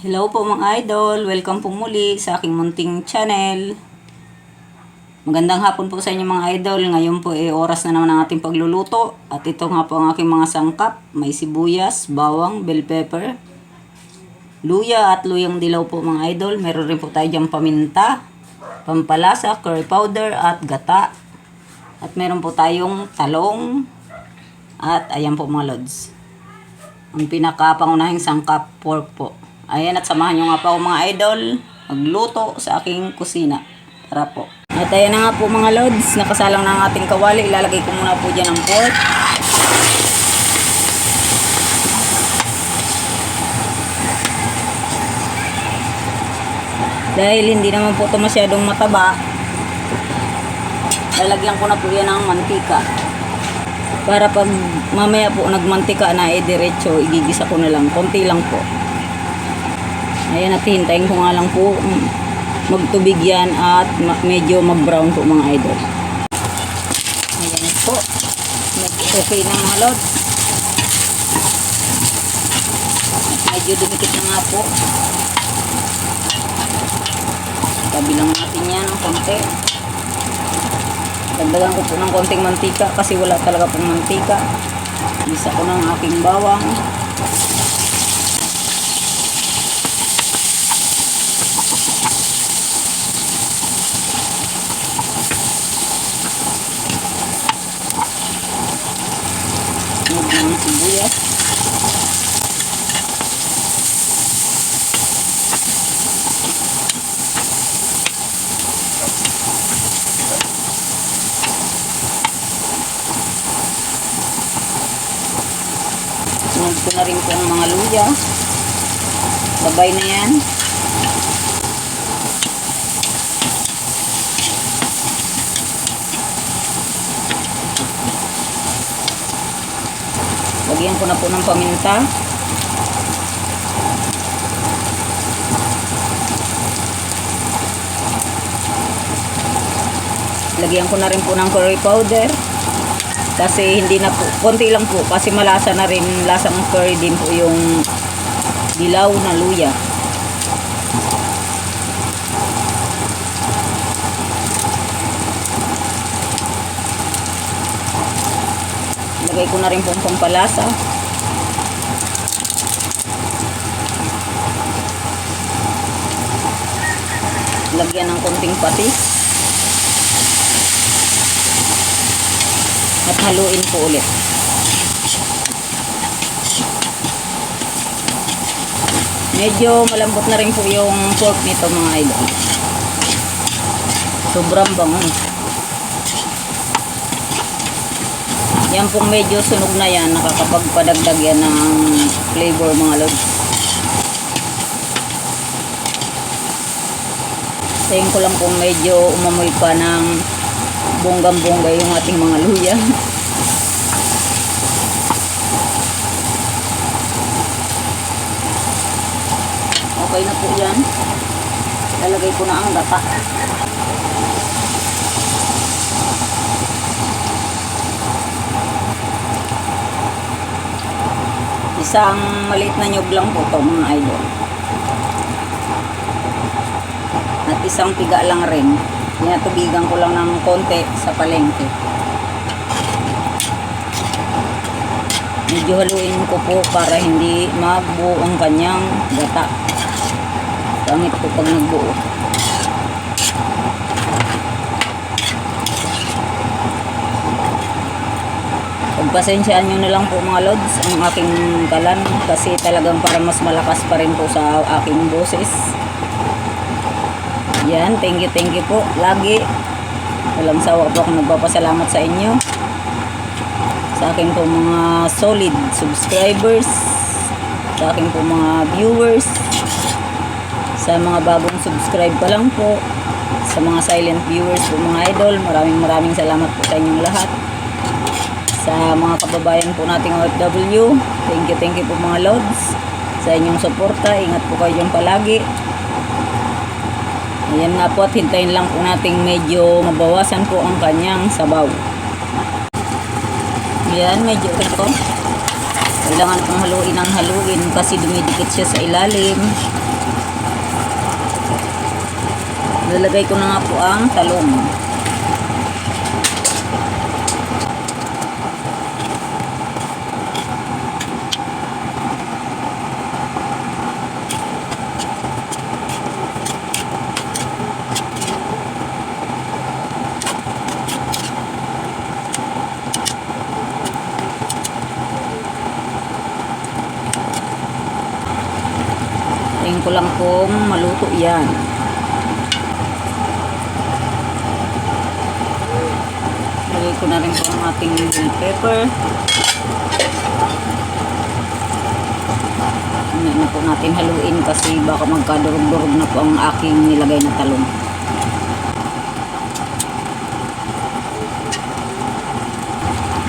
Hello po mga idol, welcome po muli sa aking munting channel. Magandang hapon po sa inyo mga idol. Ngayon po oras na naman ang ating pagluluto. At ito nga po ang aking mga sangkap. May sibuyas, bawang, bell pepper, luya at luyang dilaw po mga idol. Meron rin po tayo dyan paminta, pampalasa, curry powder at gata. At meron po tayong talong. At ayan po mga lods, ang pinakapangunahing sangkap, pork po. Ayan, at samahan nyo nga po mga idol magluto sa aking kusina. Tara po. At ayan na nga po mga lods, nakasalang na ang ating kawali. Ilalagay ko muna po dyan ang pork. Dahil hindi naman po ito masyadong mataba, lalagyan ko na po yan ng mantika. Para pag mamaya po nagmantika na diretso, igigisa ko na lang. Konti lang po. Ayan, at hintayin ko nga lang po magtubig yan at medyo mag-brown po mga idol. Ayan po. Okay na mga lods. Medyo dumikit na nga po. Tabi lang natin yan ng konti. Dagdagan ko po ng konting mantika kasi wala talaga pong mantika. Isa ko ng aking bawang. Sunod ng sibuyas. Sunod ko na rin po ang mga luya. Sabay na yan. Lagyan ko na po ng paminta. Lagyan ko na rin po ng curry powder. Kasi hindi na po, konti lang po. Kasi malasa na rin, lasang curry din po yung dilaw na luya. Lagay ko na rin pong pampalasa. Lagyan ng konting patis. At haluin po ulit. Medyo malambot na rin po yung pork nito mga idol. Sobrang bango. Yan pong medyo sunog na yan, nakakapagpadagdag yan ng flavor mga lods. Tayin ko lang kung medyo umamoy pa ng bonggam-bongga yung ating mga luya. Okay na po yan. Lalagay ko na ang gata. Isang maliit na nyug lang po ito mga idol. At isang piga lang rin. Pinatubigan ko lang ng konti sa palengke. Medyo haluin ko po para hindi mabuo ang kanyang gata. Pangit po pag nagbuo. Pagpasensyaan nyo na lang po mga lods ang aking kalan kasi talagang para mas malakas pa rin po sa aking boses. Yan, thank you po lagi. Walang sawa po akong nagpapasalamat sa inyo, sa aking po mga solid subscribers, sa aking po mga viewers, sa mga bagong subscribe pa lang po, sa mga silent viewers po mga idol. Maraming salamat po sa inyong lahat. Sa mga kababayan po nating OFW, thank you po mga lods sa inyong suporta. Ingat po kayo dyan palagi. Ayan nga po, at hintayin lang po nating medyo mabawasan po ang kanyang sabaw. Ayan, medyo ito. Kailangan pong haluin kasi dumidikit siya sa ilalim. Lalagay ko na nga po ang talong. Tayin ko lang kung maluto yan. Lagay ko na rin po ang ating bell pepper. Hindi na po natin haluin kasi baka magkadurog-durog na po ang aking nilagay na talong.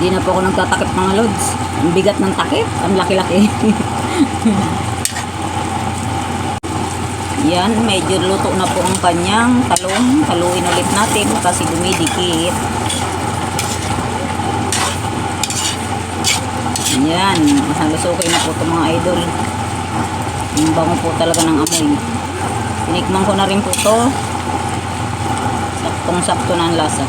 Hindi na po ako nagtatakip mga lods. Ang bigat ng takip. Ang laki-laki. Yan, medyo luto na po ang kanyang talong. Haluin ulit natin kasi dumidikit. Yan, halos okay na po ito mga idol. Yung bango po talaga ng amoy. Tinikman ko na rin po ito. Saktong-sakto na ang lasa.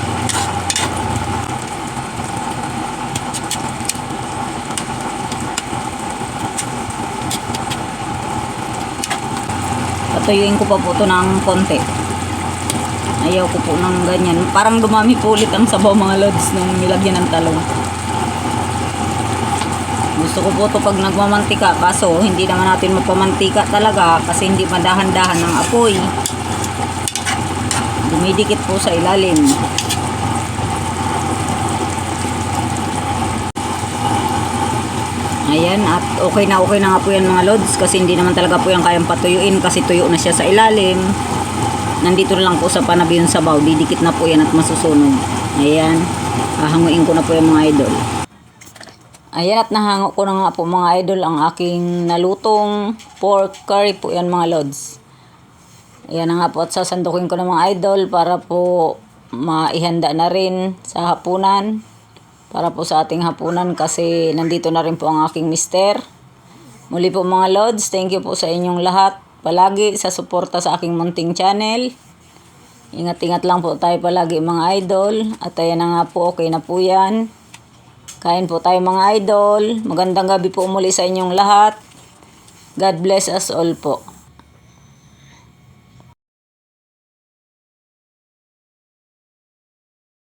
Patuyuin ko pa po ito ng konti. Ayaw ko po ng ganyan. Parang dumami po ulit ang sabaw mga lods nung nilagyan ng talong. Gusto ko po ito pag nagmamantika. Kaso hindi naman natin mapamantika talaga kasi hindi madahan-dahan ng apoy. Dumidikit po sa ilalim. Ayan, at okay na nga po yan mga lods kasi hindi naman talaga po yan kayang patuyuin kasi tuyo na siya sa ilalim. Nandito na lang po sa panabi yung sabaw, didikit na po yan at masusunog. Ayan, hahanguin ko na po yung mga idol. Ayan, at nahango ko na nga po mga idol ang aking nalutong pork curry po yan mga lods. Ayan na nga po at sasandukin ko na mga idol para po maihanda na rin sa hapunan. Para po sa ating hapunan kasi nandito na rin po ang aking mister. Muli po mga lods, thank you po sa inyong lahat. Palagi sa suporta sa aking munting channel. Ingat-ingat lang po tayo palagi mga idol. At ayan na nga po, okay na po yan. Kain po tayo mga idol. Magandang gabi po muli sa inyong lahat. God bless us all po.